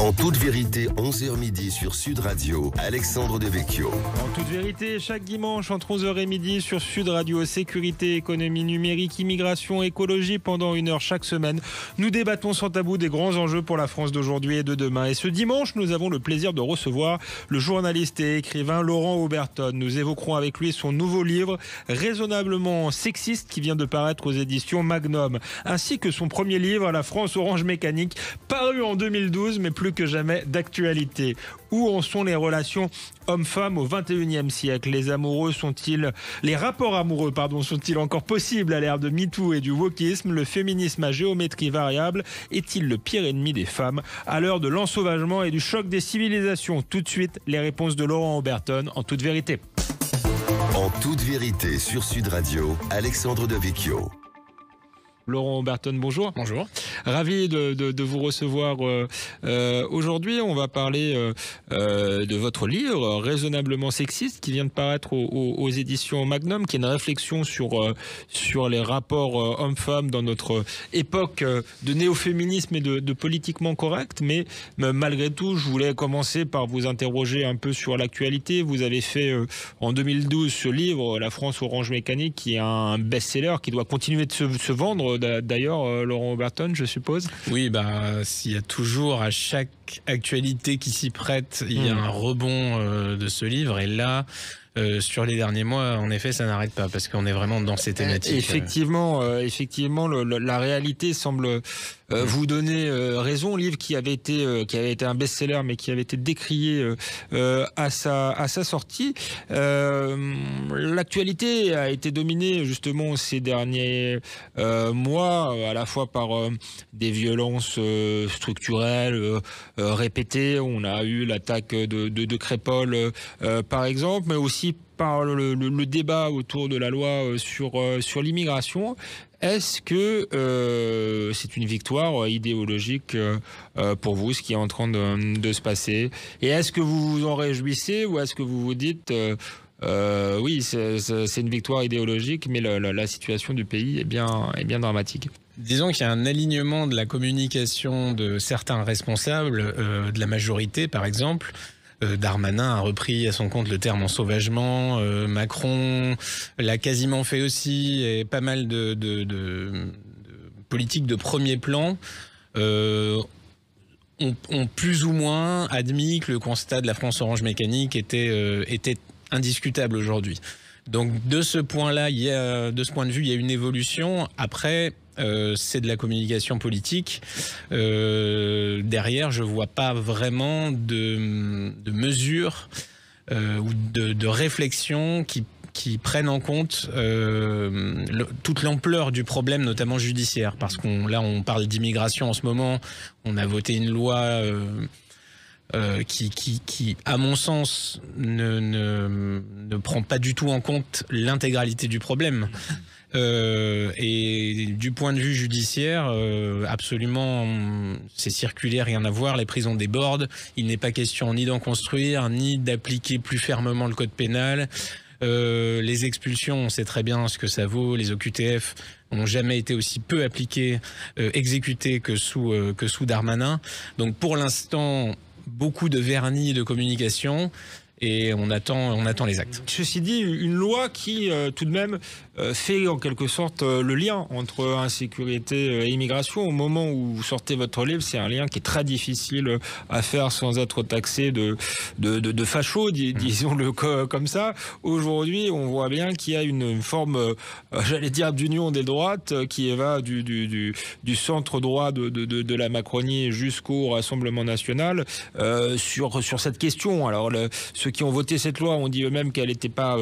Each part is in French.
En toute vérité, 11h midi sur Sud Radio, Alexandre Devecchio. En toute vérité, chaque dimanche entre 11h et midi sur Sud Radio, sécurité, économie numérique, immigration, écologie, pendant 1 heure chaque semaine. Nous débattons sans tabou des grands enjeux pour la France d'aujourd'hui et de demain. Et ce dimanche, nous avons le plaisir de recevoir le journaliste et écrivain Laurent Oberton. Nous évoquerons avec lui son nouveau livre, raisonnablement sexiste, qui vient de paraître aux éditions Magnum, ainsi que son premier livre, La France Orange Mécanique, paru en 2012, mais plus que jamais d'actualité. Où en sont les relations hommes-femmes au XXIe siècle? Les rapports amoureux sont-ils encore possibles à l'ère de MeToo et du wokisme? Le féminisme à géométrie variable est-il le pire ennemi des femmes à l'heure de l'ensauvagement et du choc des civilisations? Tout de suite, les réponses de Laurent Oberton en toute vérité. En toute vérité sur Sud Radio, Alexandre Devecchio. Laurent Oberton, bonjour. Bonjour. Ravi de vous recevoir aujourd'hui. On va parler de votre livre, Raisonnablement sexiste, qui vient de paraître aux éditions Magnum, qui est une réflexion sur les rapports hommes-femmes dans notre époque de néo-féminisme et de politiquement correct. Mais malgré tout, je voulais commencer par vous interroger un peu sur l'actualité. Vous avez fait en 2012 ce livre, La France Orange Mécanique, qui est un best-seller, qui doit continuer de se vendre. D'ailleurs, Laurent Oberton, je suppose. Oui, s'il y a toujours à chaque actualité qui s'y prête, il y a un rebond de ce livre. Et là, sur les derniers mois, en effet, ça n'arrête pas parce qu'on est vraiment dans ces thématiques. Effectivement, la réalité semble vous donner raison. Livre qui avait été un best-seller, mais qui avait été décrié à sa sortie. L'actualité a été dominée justement ces derniers mois, à la fois par des violences structurelles répétées. On a eu l'attaque de Crépol, par exemple, mais aussi par le débat autour de la loi sur l'immigration. Est-ce que c'est une victoire idéologique pour vous, ce qui est en train de se passer? Et est-ce que vous vous en réjouissez ou est-ce que vous vous dites oui, c'est une victoire idéologique, mais la situation du pays est bien dramatique? Disons qu'il y a un alignement de la communication de certains responsables, de la majorité par exemple. Darmanin a repris à son compte le terme ensauvagement, Macron l'a quasiment fait aussi, et pas mal de politiques de premier plan ont plus ou moins admis que le constat de la France Orange Mécanique était indiscutable aujourd'hui. Donc de ce point de vue, il y a une évolution. Après, c'est de la communication politique. Derrière, je vois pas vraiment de mesures ou de réflexion qui prennent en compte toute l'ampleur du problème, notamment judiciaire. Parce on parle d'immigration en ce moment. On a voté une loi qui, à mon sens, ne prend pas du tout en compte l'intégralité du problème. Et du point de vue judiciaire, absolument, c'est circulaire, rien à voir. Les prisons débordent. Il n'est pas question ni d'en construire, ni d'appliquer plus fermement le code pénal. Les expulsions, on sait très bien ce que ça vaut. Les OQTF n'ont jamais été aussi peu appliquées, exécutées que sous Darmanin. Donc pour l'instant, beaucoup de vernis de communication. Et on attend les actes. Ceci dit, une loi qui, tout de même, fait en quelque sorte le lien entre insécurité et immigration. Au moment où vous sortez votre livre, c'est un lien qui est très difficile à faire sans être taxé de facho, disons-le comme ça. Aujourd'hui, on voit bien qu'il y a une forme, j'allais dire, d'union des droites qui va du centre droit de la Macronie jusqu'au Rassemblement national sur cette question. Alors, ceux qui ont voté cette loi ont dit eux-mêmes qu'elle n'était pas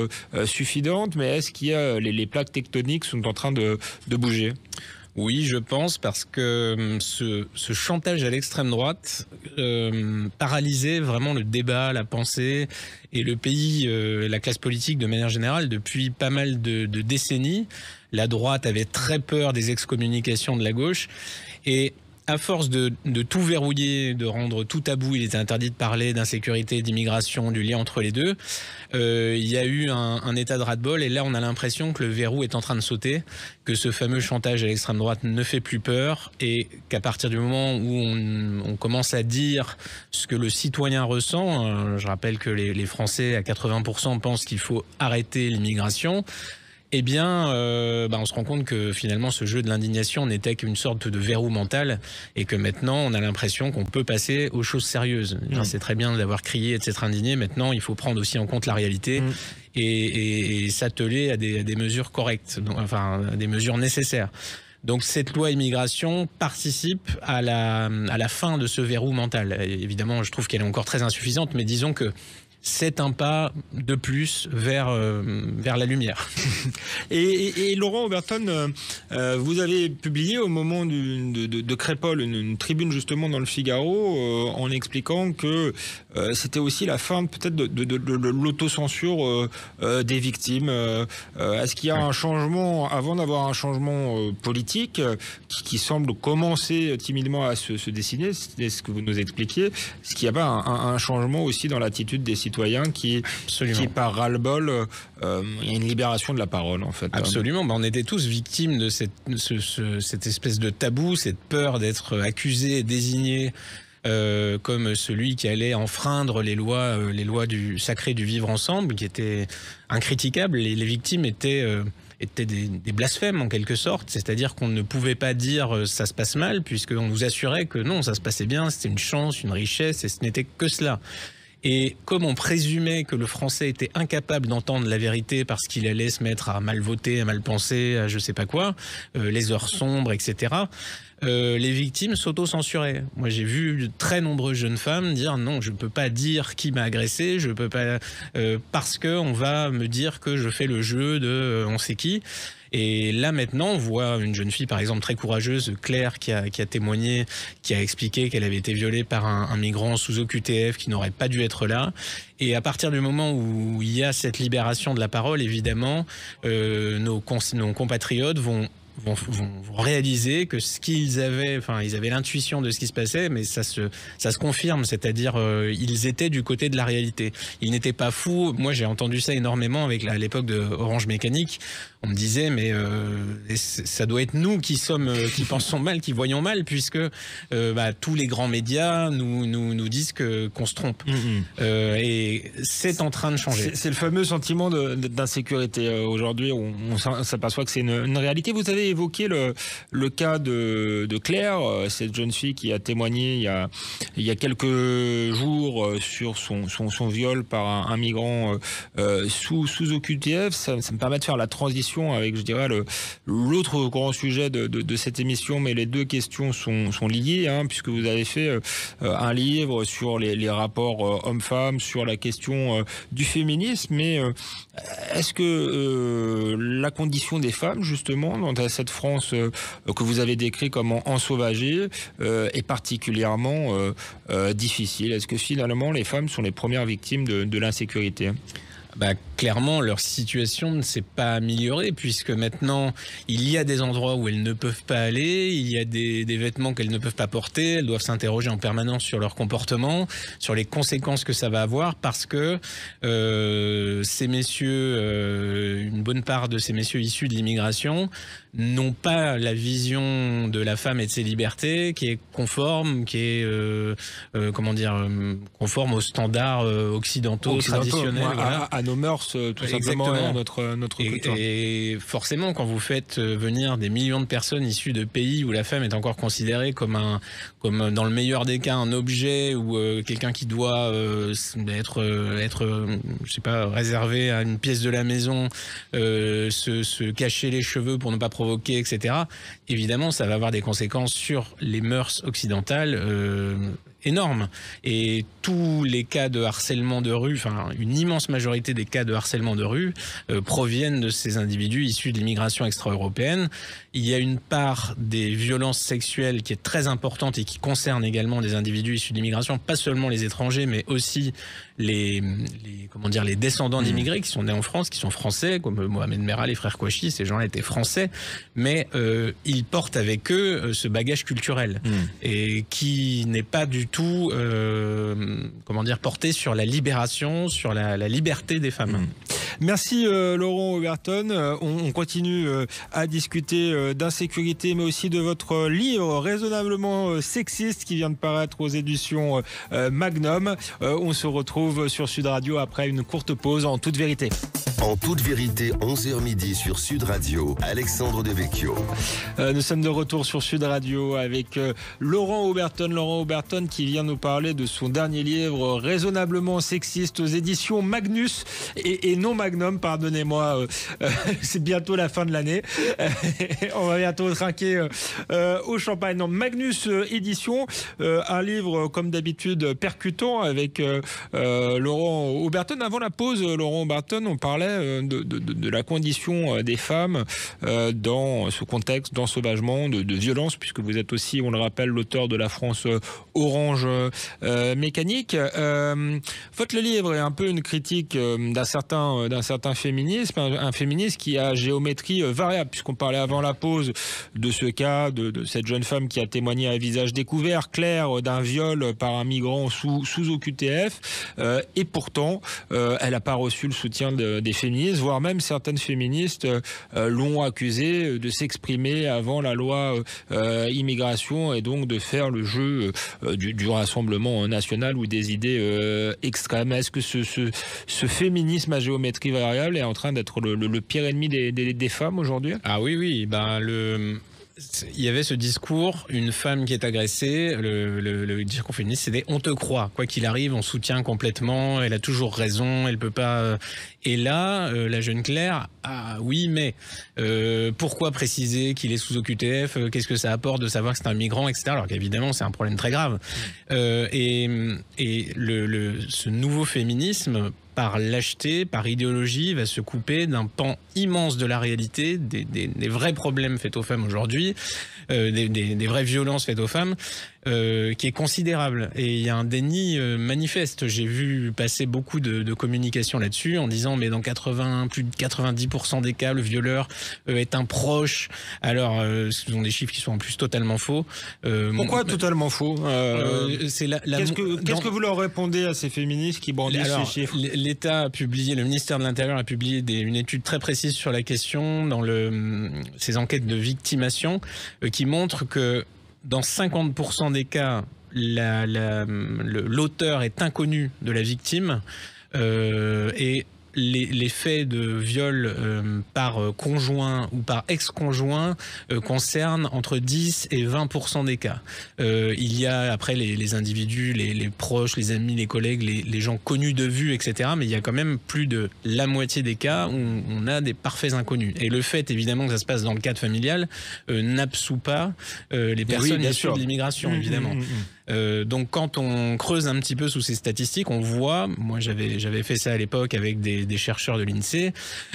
suffisante, mais est-ce qu'il y a les plaques tectoniques sont en train de bouger? Oui, je pense, parce que ce chantage à l'extrême droite paralysait vraiment le débat, la pensée et le pays, la classe politique de manière générale depuis pas mal de décennies. La droite avait très peur des excommunications de la gauche et à force de tout verrouiller, de rendre tout tabou, il était interdit de parler d'insécurité, d'immigration, du lien entre les deux, il y a eu un état de ras-de-bol et là on a l'impression que le verrou est en train de sauter, que ce fameux chantage à l'extrême droite ne fait plus peur et qu'à partir du moment où on commence à dire ce que le citoyen ressent, je rappelle que les Français à 80% pensent qu'il faut arrêter l'immigration, eh bien, on se rend compte que finalement ce jeu de l'indignation n'était qu'une sorte de verrou mental et que maintenant on a l'impression qu'on peut passer aux choses sérieuses. C'est très bien d'avoir crié et de s'être indigné, maintenant il faut prendre aussi en compte la réalité et s'atteler à des mesures correctes, enfin à des mesures nécessaires. Donc cette loi immigration participe à la fin de ce verrou mental. Et évidemment, je trouve qu'elle est encore très insuffisante, mais disons que c'est un pas de plus vers la lumière. Et Laurent Oberton, vous avez publié au moment de Crépol une tribune justement dans le Figaro en expliquant que c'était aussi la fin peut-être de l'autocensure des victimes. Est-ce qu'il y a un changement, avant d'avoir un changement politique qui semble commencer timidement à se dessiner, c'est ce que vous nous expliquiez, est-ce qu'il y a pas un changement aussi dans l'attitude des citoyens qui par ras-le-bol, il y a une libération de la parole en fait. Absolument, on était tous victimes de cette espèce de tabou, cette peur d'être accusé, désigné comme celui qui allait enfreindre les lois sacrées du vivre ensemble, qui étaient incriticables. Les victimes étaient des blasphèmes en quelque sorte, c'est-à-dire qu'on ne pouvait pas dire ça se passe mal, puisqu'on nous assurait que non, ça se passait bien, c'était une chance, une richesse, et ce n'était que cela. Et comme on présumait que le Français était incapable d'entendre la vérité parce qu'il allait se mettre à mal voter, à mal penser, à je sais pas quoi, les heures sombres, etc., les victimes s'auto-censuraient. Moi, j'ai vu de très nombreuses jeunes femmes dire non, je ne peux pas dire qui m'a agressé, je peux pas parce que on va me dire que je fais le jeu de on sait qui. Et là maintenant, on voit une jeune fille, par exemple, très courageuse, Claire, qui a témoigné, qui a expliqué qu'elle avait été violée par un migrant sous OQTF qui n'aurait pas dû être là. Et à partir du moment où il y a cette libération de la parole, évidemment, nos compatriotes vont réaliser que ce qu'ils avaient, ils avaient l'intuition de ce qui se passait, mais ça se confirme, c'est-à-dire ils étaient du côté de la réalité. Ils n'étaient pas fous. Moi, j'ai entendu ça énormément à l'époque de Orange Mécanique. On me disait, mais ça doit être nous qui pensons mal, qui voyons mal, puisque tous les grands médias nous disent qu'on se trompe. Et c'est en train de changer. C'est le fameux sentiment d'insécurité. Aujourd'hui, on s'aperçoit que c'est une réalité. Vous avez évoqué le cas de Claire, cette jeune fille qui a témoigné il y a quelques jours sur son viol par un migrant sous OQTF. Ça me permet de faire la transition avec, je dirais, l'autre grand sujet de cette émission, mais les deux questions sont liées, puisque vous avez fait un livre sur les rapports hommes-femmes, sur la question du féminisme, mais est-ce que la condition des femmes, justement, dans cette France que vous avez décrit comme ensauvagée, est particulièrement difficile? Est-ce que finalement les femmes sont les premières victimes de l'insécurité? Clairement, leur situation ne s'est pas améliorée, puisque maintenant, il y a des endroits où elles ne peuvent pas aller, il y a des vêtements qu'elles ne peuvent pas porter, elles doivent s'interroger en permanence sur leur comportement, sur les conséquences que ça va avoir, parce que ces messieurs, une bonne part de ces messieurs issus de l'immigration, n'ont pas la vision de la femme et de ses libertés qui est conforme, qui est conforme aux standards occidentaux traditionnels, à nos mœurs, tout simplement, à notre culture. Et forcément, quand vous faites venir des millions de personnes issues de pays où la femme est encore considérée comme dans le meilleur des cas un objet, ou quelqu'un qui doit être je sais pas, réservé à une pièce de la maison, se cacher les cheveux pour ne pas provoquer, etc. Évidemment, ça va avoir des conséquences sur les mœurs occidentales énorme. Et tous les cas de harcèlement de rue, enfin une immense majorité des cas de harcèlement de rue proviennent de ces individus issus de l'immigration extra-européenne. Il y a une part des violences sexuelles qui est très importante et qui concerne également des individus issus de l'immigration, pas seulement les étrangers, mais aussi les descendants d'immigrés qui sont nés en France, qui sont français, comme Mohamed Merah, les frères Kouachi, ces gens-là étaient français, mais ils portent avec eux ce bagage culturel et qui n'est pas du tout porté sur la libération, sur la liberté des femmes. Merci Laurent Oberton. On continue à discuter d'insécurité, mais aussi de votre livre raisonnablement sexiste qui vient de paraître aux éditions Magnum. On se retrouve sur Sud Radio après une courte pause en toute vérité. En toute vérité, 11h midi sur Sud Radio, Alexandre Devecchio. Nous sommes de retour sur Sud Radio avec Laurent Oberton. Laurent Oberton qui vient nous parler de son dernier livre raisonnablement sexiste aux éditions Magnus et non Magnum, pardonnez-moi, c'est bientôt la fin de l'année. On va bientôt trinquer au champagne. Non, Magnus édition, un livre comme d'habitude percutant avec Laurent Oberton. Avant la pause, Laurent Oberton, on parlait de la condition des femmes dans ce contexte d'ensauvagement, de violence, puisque vous êtes aussi, on le rappelle, l'auteur de La France Orange Mécanique. Votre livre est un peu une critique d'un certain féminisme, un féminisme qui a géométrie variable, puisqu'on parlait avant la pause de ce cas de cette jeune femme qui a témoigné à visage découvert, Claire, d'un viol par un migrant sous OQTF, et pourtant elle n'a pas reçu le soutien des féministes, voire même certaines féministes l'ont accusée de s'exprimer avant la loi immigration et donc de faire le jeu du Rassemblement national ou des idées extrêmes. Est-ce que ce féminisme à géométrie variable est en train d'être le pire ennemi des femmes aujourd'hui ? Ah oui, il y avait ce discours, une femme qui est agressée, le discours féministe, c'était on te croit, quoi qu'il arrive, on soutient complètement, elle a toujours raison, elle peut pas. Et là, la jeune Claire, ah oui, mais pourquoi préciser qu'il est sous OQTF, qu'est-ce que ça apporte de savoir que c'est un migrant, etc. Alors qu'évidemment, c'est un problème très grave. Et ce nouveau féminisme, par lâcheté, par idéologie, va se couper d'un pan immense de la réalité, des vrais problèmes faits aux femmes aujourd'hui, des vraies violences faites aux femmes, qui est considérable. Et il y a un déni manifeste. J'ai vu passer beaucoup de communication là-dessus en disant mais dans plus de 90% des cas, le violeur est un proche. Alors, ce sont des chiffres qui sont en plus totalement faux. Pourquoi totalement faux c'est Qu'est-ce que vous leur répondez à ces féministes qui brandissent ces chiffres ? L'État a publié, le ministère de l'Intérieur a publié une étude très précise sur la question dans ces enquêtes de victimation qui montrent que dans 50% des cas, l'auteur est inconnu de la victime et les faits de viol par conjoint ou par ex-conjoint concernent entre 10 et 20% des cas. Il y a après les individus, les proches, les amis, les collègues, les gens connus de vue, etc. Mais il y a quand même plus de la moitié des cas où on a des parfaits inconnus. Et le fait, évidemment, que ça se passe dans le cadre familial n'absout pas les personnes issues de l'immigration, évidemment. Donc quand on creuse un petit peu sous ces statistiques, on voit, moi j'avais fait ça à l'époque avec des chercheurs de l'INSEE,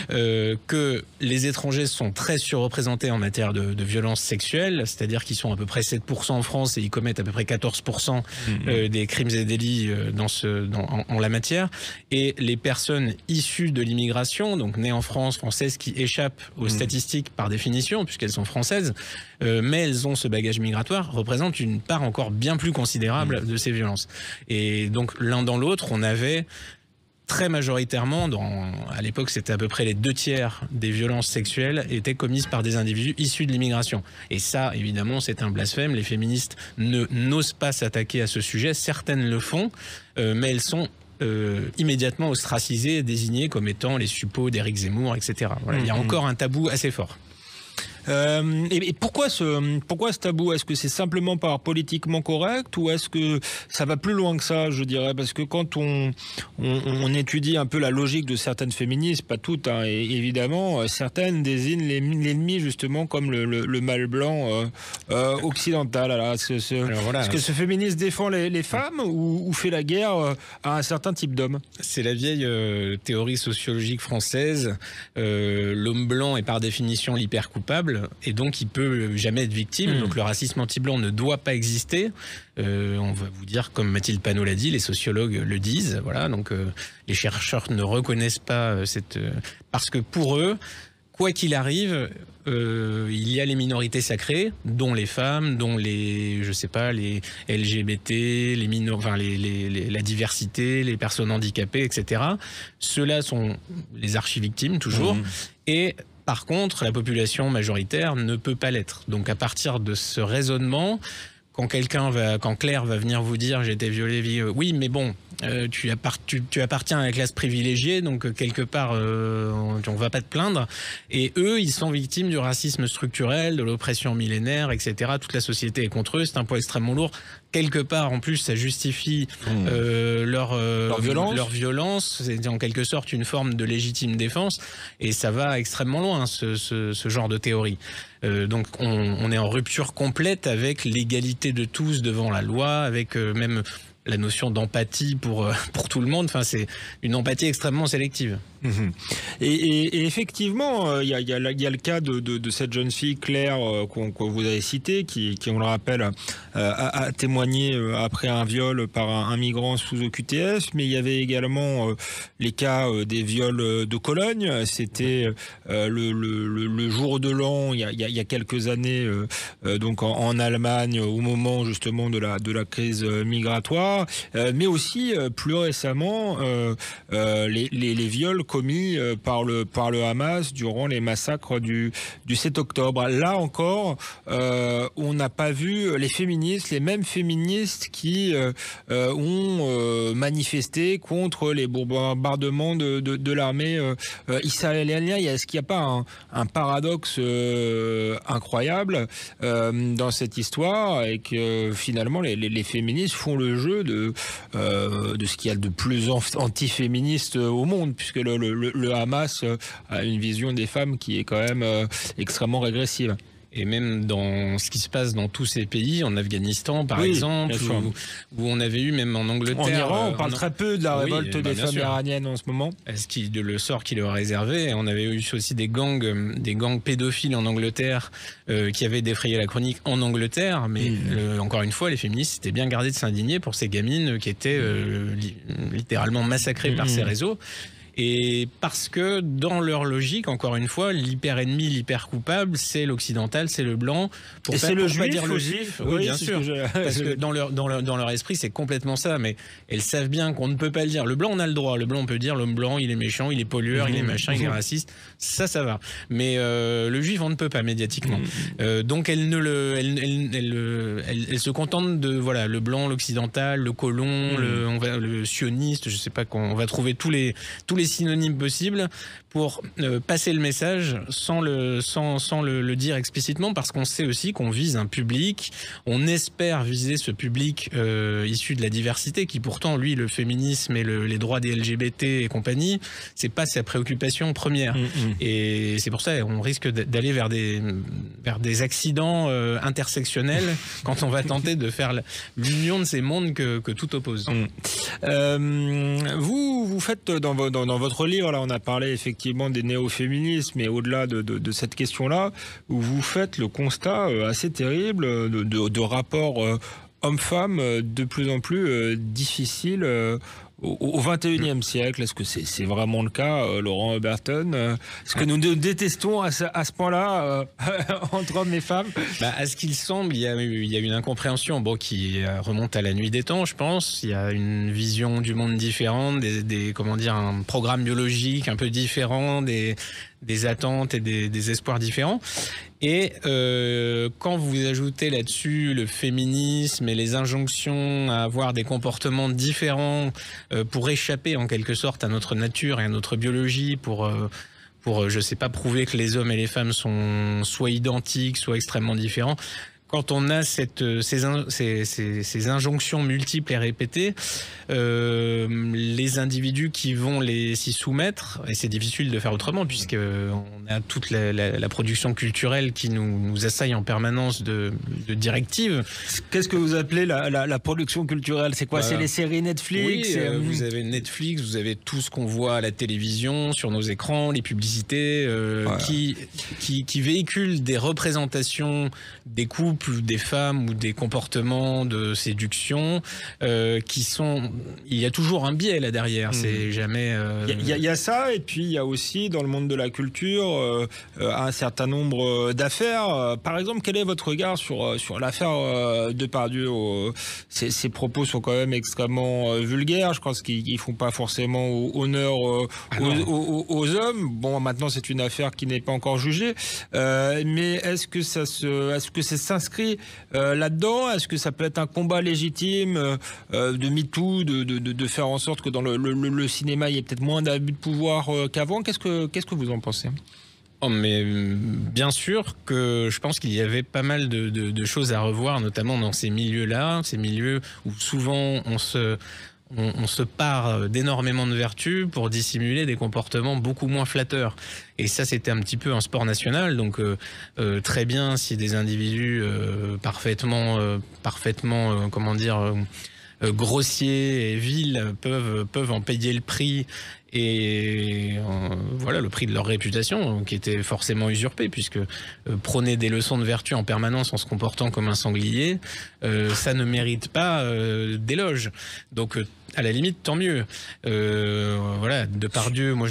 que les étrangers sont très surreprésentés en matière de violences sexuelles, c'est-à-dire qu'ils sont à peu près 7% en France et ils commettent à peu près 14% des crimes et délits en la matière. Et les personnes issues de l'immigration, donc nées en France, françaises, qui échappent aux statistiques par définition, puisqu'elles sont françaises, mais elles ont ce bagage migratoire, représentent une part encore bien plus considérable de ces violences. Et donc l'un dans l'autre, on avait très majoritairement, à l'époque c'était à peu près les 2/3 des violences sexuelles étaient commises par des individus issus de l'immigration. Et ça, évidemment, c'est un blasphème. Les féministes n'osent pas s'attaquer à ce sujet. Certaines le font, mais elles sont immédiatement ostracisées et désignées comme étant les suppôts d'Éric Zemmour, etc. Voilà, il y a encore un tabou assez fort. Et pourquoi ce tabou? Est-ce que c'est simplement par politiquement correct ou est-ce que ça va plus loin que ça, je dirais? Parce que quand on étudie un peu la logique de certaines féministes, pas toutes, hein, et évidemment, certaines désignent l'ennemi justement comme le mâle blanc occidental. Alors, est-ce que ce féministe défend les femmes ou fait la guerre à un certain type d'homme? C'est la vieille théorie sociologique française. L'homme blanc est par définition l'hyper coupable et donc il peut jamais être victime. Donc le racisme anti-blanc ne doit pas exister. On va vous dire, comme Mathilde Panot l'a dit, les sociologues le disent. Voilà, donc les chercheurs ne reconnaissent pas parce que pour eux, quoi qu'il arrive, il y a les minorités sacrées, dont les femmes, dont les LGBT, la diversité, les personnes handicapées, etc. Ceux-là sont les archi-victimes, toujours. Et par contre, la population majoritaire ne peut pas l'être. Donc à partir de ce raisonnement, quand Claire va venir vous dire j'ai été violée, oui, mais bon, tu appartiens à la classe privilégiée, donc quelque part, on va pas te plaindre. Et eux, ils sont victimes du racisme structurel, de l'oppression millénaire, etc. Toute la société est contre eux, c'est un poids extrêmement lourd. Quelque part, en plus, ça justifie leur violence. C'est en quelque sorte une forme de légitime défense. Et ça va extrêmement loin, ce genre de théorie. Donc, on est en rupture complète avec l'égalité de tous devant la loi, avec même la notion d'empathie pour tout le monde. Enfin, c'est une empathie extrêmement sélective. Et effectivement, il y a le cas de cette jeune fille Claire qu'on vous avez citée, qui on le rappelle a témoigné après un viol par un migrant sous OQTF, mais il y avait également les cas des viols de Cologne. C'était le jour de l'an il y a quelques années, donc en Allemagne, au moment justement de la crise migratoire, mais aussi plus récemment les viols commis par le Hamas durant les massacres du 7 octobre. Là encore, on n'a pas vu les mêmes féministes qui ont manifesté contre les bombardements de l'armée israélienne. Est-ce qu'il n'y a pas un paradoxe incroyable dans cette histoire, et que finalement les féministes font le jeu de ce qu'il y a de plus antiféministe au monde, puisque le Hamas a une vision des femmes qui est quand même extrêmement régressive. Et même dans ce qui se passe dans tous ces pays, en Afghanistan par exemple, où on avait eu même en Angleterre... En Iran, on parle très peu de la révolte des femmes iraniennes en ce moment. Le sort qui leur est réservé. On avait eu aussi des gangs pédophiles en Angleterre qui avaient défrayé la chronique en Angleterre. Mais encore une fois, les féministes étaient bien gardés de s'indigner pour ces gamines qui étaient littéralement massacrées par ces réseaux. Et parce que dans leur logique, encore une fois, l'hyper-ennemi, l'hyper-coupable, c'est l'occidental, c'est le blanc. Et c'est le juif aussi. Oui, bien sûr. Parce que dans leur esprit, c'est complètement ça. Mais elles savent bien qu'on ne peut pas le dire. Le blanc, on a le droit. Le blanc, on peut dire l'homme blanc, il est méchant, il est pollueur, il est machin, il est raciste. Ça va. Mais le juif, on ne peut pas médiatiquement. Donc elles se contentent de le blanc, l'occidental, le colon, le sioniste. Je sais pas, on va trouver tous les synonymes possibles pour passer le message sans le dire explicitement, parce qu'on sait aussi qu'on vise un public, on espère viser ce public issu de la diversité, qui pourtant, lui, le féminisme et les droits des LGBT et compagnie, c'est pas sa préoccupation première. Et c'est pour ça on risque d'aller vers des accidents intersectionnels quand on va tenter de faire l'union de ces mondes que tout oppose. Vous faites dans votre livre, là, on a parlé effectivement des néo-féministes, mais au-delà de cette question-là, où vous faites le constat assez terrible de rapports hommes-femmes de plus en plus difficiles au XXIe siècle. Est-ce que c'est vraiment le cas, Laurent Oberton? Est-ce que nous détestons à ce point-là entre hommes et femmes? À ce qu'il semble, il y a une incompréhension qui remonte à la nuit des temps, je pense. Il y a une vision du monde différente, un programme biologique un peu différent, des attentes et des espoirs différents. Et quand vous ajoutez là-dessus le féminisme et les injonctions à avoir des comportements différents pour échapper en quelque sorte à notre nature et à notre biologie, pour pour, je sais pas, prouver que les hommes et les femmes sont soit identiques, soit extrêmement différents. Quand on a ces injonctions multiples et répétées, les individus qui vont s'y soumettre, et c'est difficile de faire autrement puisque on a toute la production culturelle qui nous assaille en permanence de directives. Qu'est-ce que vous appelez la production culturelle? C'est quoi? C'est les séries Netflix? Oui, vous avez Netflix, vous avez tout ce qu'on voit à la télévision, sur nos écrans, les publicités qui véhiculent des représentations des couples, des femmes ou des comportements de séduction qui sont... Il y a toujours un biais là derrière, c'est jamais... Il y a ça, et puis il y a aussi dans le monde de la culture un certain nombre d'affaires. Par exemple, quel est votre regard sur l'affaire Depardieu? Ses propos sont quand même extrêmement vulgaires, je pense qu'ils font pas forcément honneur aux hommes. Bon, maintenant c'est une affaire qui n'est pas encore jugée, mais est-ce que ça s'inscrit là-dedans? Est-ce que ça peut être un combat légitime de MeToo, de faire en sorte que dans le cinéma il y ait peut-être moins d'abus de pouvoir qu'avant? Qu'est-ce que vous en pensez? Oh, mais bien sûr que je pense qu'il y avait pas mal de choses à revoir, notamment dans ces milieux-là, ces milieux où souvent on se pare d'énormément de vertus pour dissimuler des comportements beaucoup moins flatteurs. Et ça, c'était un petit peu un sport national. Donc, très bien si des individus parfaitement, comment dire, grossiers et vils peuvent en payer le prix. Et voilà, le prix de leur réputation qui était forcément usurpé, puisque prôner des leçons de vertu en permanence en se comportant comme un sanglier, ça ne mérite pas d'éloge. Donc à la limite, tant mieux. Voilà, Depardieu, moi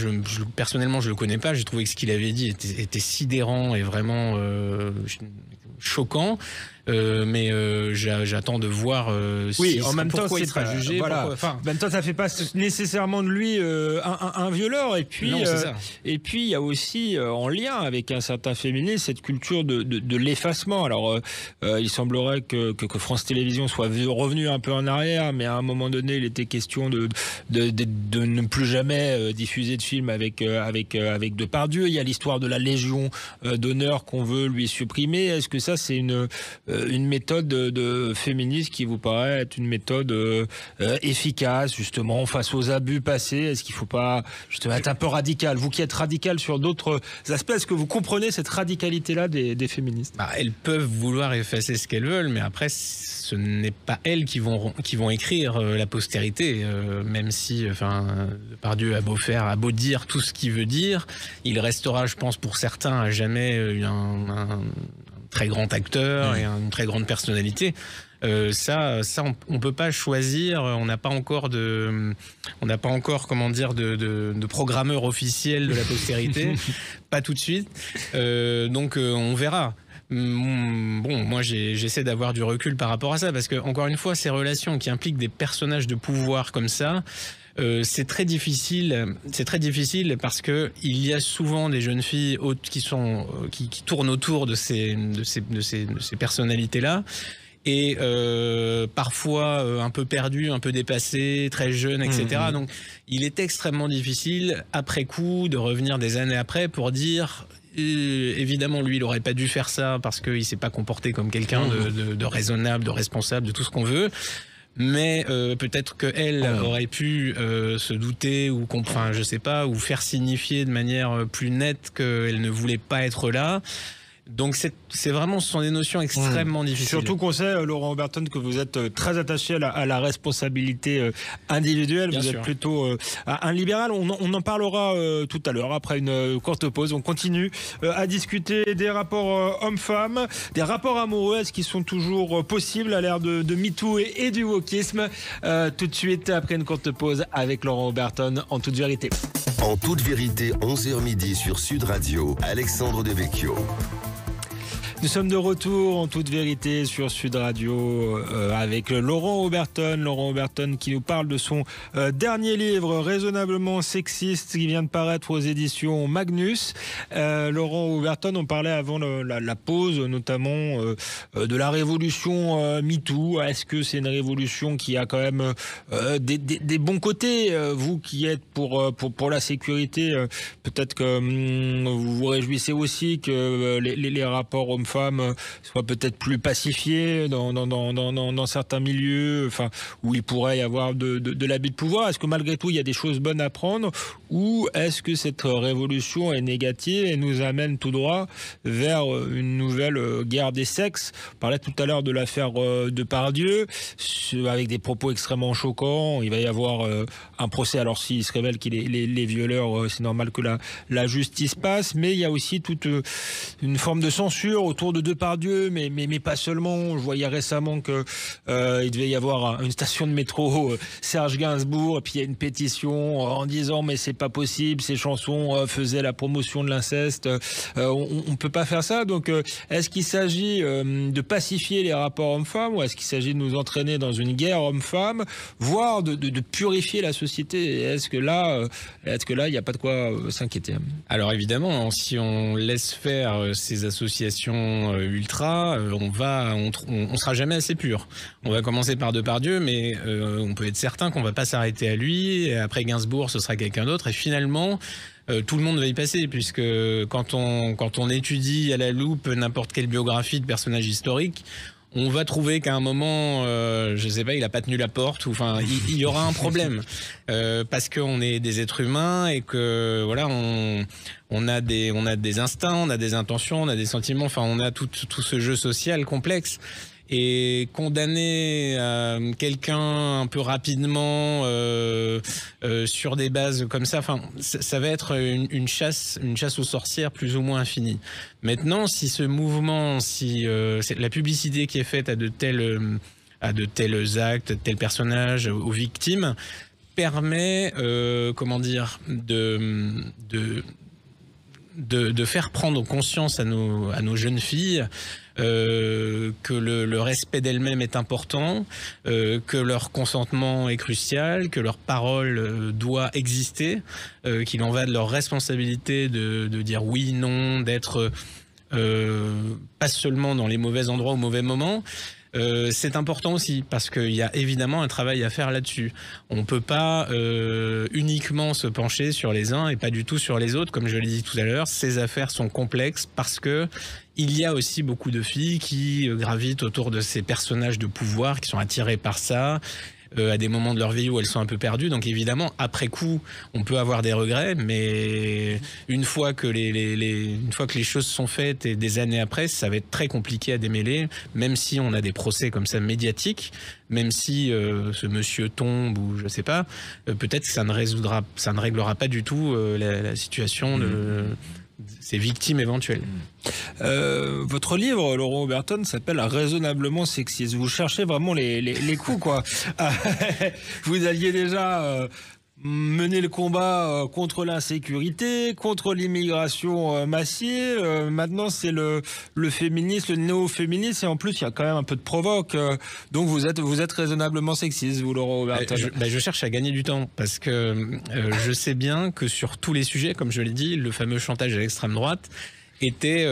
personnellement je le connais pas, j'ai trouvé que ce qu'il avait dit était sidérant et vraiment choquant. Mais j'attends de voir en même temps, pourquoi il sera jugé. Voilà. En même temps, ça fait pas nécessairement de lui un violeur. Et puis, il y a aussi en lien avec un certain féminisme cette culture de l'effacement. Alors, il semblerait que France Télévisions soit revenu un peu en arrière, mais à un moment donné, il était question de ne plus jamais diffuser de films avec Depardieu. Il y a l'histoire de la Légion d'honneur qu'on veut lui supprimer. Est-ce que ça, c'est une méthode de féministe qui vous paraît être une méthode efficace justement face aux abus passés? Est-ce qu'il ne faut pas justement être un peu radical? Vous qui êtes radical sur d'autres aspects, est-ce que vous comprenez cette radicalité-là des féministes? Elles peuvent vouloir effacer ce qu'elles veulent, mais après ce n'est pas elles qui vont écrire la postérité, même si Depardieu a beau dire tout ce qu'il veut dire, il restera, je pense, pour certains à jamais un très grand acteur et une très grande personnalité. Ça, on peut pas choisir. On n'a pas encore comment dire de programmeur officiel de la postérité, pas tout de suite. Donc on verra. Bon, moi j'essaie d'avoir du recul par rapport à ça parce que encore une fois, ces relations qui impliquent des personnages de pouvoir comme ça. C'est très difficile parce que il y a souvent des jeunes filles qui tournent autour de ces personnalités-là et parfois un peu perdues, un peu dépassées, très jeunes, etc. Donc il est extrêmement difficile après coup de revenir des années après pour dire évidemment lui il aurait pas dû faire ça parce qu'il s'est pas comporté comme quelqu'un de raisonnable, de responsable, de tout ce qu'on veut. Mais peut-être qu'elle aurait pu se douter ou je sais pas, ou faire signifier de manière plus nette qu'elle ne voulait pas être là. Donc ce sont des notions extrêmement difficiles. Surtout qu'on sait, Laurent Oberton, que vous êtes très attaché à la responsabilité individuelle. Bien vous sûr. Êtes plutôt un libéral. On en parlera tout à l'heure après une courte pause. On continue à discuter des rapports hommes-femmes, des rapports amoureux. Est-ce qu'ils sont toujours possibles à l'ère de MeToo et du wokisme? Tout de suite après une courte pause avec Laurent Oberton en toute vérité. En toute vérité, 11h midi sur Sud Radio, Alexandre Devecchio. Nous sommes de retour en toute vérité sur Sud Radio avec Laurent Oberton. Laurent Oberton qui nous parle de son dernier livre raisonnablement sexiste qui vient de paraître aux éditions Magnus. Laurent Oberton, on parlait avant la pause notamment de la révolution MeToo. Est-ce que c'est une révolution qui a quand même des bons côtés? Vous qui êtes pour la sécurité, peut-être que vous vous réjouissez aussi que les rapports hommes-femmes soient peut-être plus pacifiés dans certains milieux, enfin, où il pourrait y avoir de l'abus de pouvoir. Est-ce que malgré tout, il y a des choses bonnes à prendre, ou est-ce que cette révolution est négative et nous amène tout droit vers une nouvelle guerre des sexes? On parlait tout à l'heure de l'affaire Depardieu, avec des propos extrêmement choquants. Il va y avoir un procès. Alors s'il se révèle qu'il est les violeurs, c'est normal que la justice passe, mais il y a aussi toute une forme de censure autour de Depardieu, mais pas seulement. Je voyais récemment que il devait y avoir une station de métro Serge Gainsbourg, et puis il y a une pétition en disant mais c'est pas possible, ces chansons faisaient la promotion de l'inceste, on peut pas faire ça. Donc est-ce qu'il s'agit de pacifier les rapports hommes-femmes, ou est-ce qu'il s'agit de nous entraîner dans une guerre hommes-femmes, voire de purifier la société? Est-ce que là il n'y a pas de quoi s'inquiéter? Alors évidemment, si on laisse faire ces associations ultra, on sera jamais assez pur. On va commencer par Depardieu, mais on peut être certain qu'on va pas s'arrêter à lui. Et après Gainsbourg, ce sera quelqu'un d'autre. Et finalement, tout le monde va y passer, puisque quand on étudie à la loupe n'importe quelle biographie de personnage historique, on va trouver qu'à un moment, je sais pas, il a pas tenu la porte, ou enfin, il y aura un problème, parce qu'on est des êtres humains et que voilà, on a des instincts, on a des intentions, on a des sentiments, enfin, on a tout ce jeu social complexe. Et condamner quelqu'un un peu rapidement sur des bases comme ça, enfin, ça va être une chasse aux sorcières plus ou moins infinie. Maintenant, si ce mouvement, si la publicité qui est faite à de tels actes, de tels personnages, aux victimes, permet, comment dire, de faire prendre conscience à nos jeunes filles que le respect d'elles-mêmes est important, que leur consentement est crucial, que leur parole doit exister, qu'il en va de leur responsabilité de dire oui, non, d'être pas seulement dans les mauvais endroits au mauvais moment. C'est important aussi parce qu'il y a évidemment un travail à faire là-dessus. On peut pas uniquement se pencher sur les uns et pas du tout sur les autres. Comme je l'ai dit tout à l'heure, ces affaires sont complexes parce que il y a aussi beaucoup de filles qui gravitent autour de ces personnages de pouvoir, qui sont attirées par ça, à des moments de leur vie où elles sont un peu perdues. Donc évidemment, après coup, on peut avoir des regrets, mais une fois que les choses sont faites et des années après, ça va être très compliqué à démêler, même si on a des procès comme ça médiatiques, même si ce monsieur tombe ou je sais pas, peut-être que ça ne réglera pas du tout la situation de ces victimes éventuelles. Votre livre, Laurent Oberton, s'appelle Raisonnablement sexiste. Vous cherchez vraiment les coups, quoi. Vous alliez déjà mener le combat contre l'insécurité, contre l'immigration massive. Maintenant, c'est le féminisme, le néo-féminisme, et en plus, il y a quand même un peu de provoque. Donc, vous êtes raisonnablement sexiste, vous, Laurent Oberton. Je cherche à gagner du temps, parce que je sais bien que sur tous les sujets, comme je l'ai dit, le fameux chantage à l'extrême droite était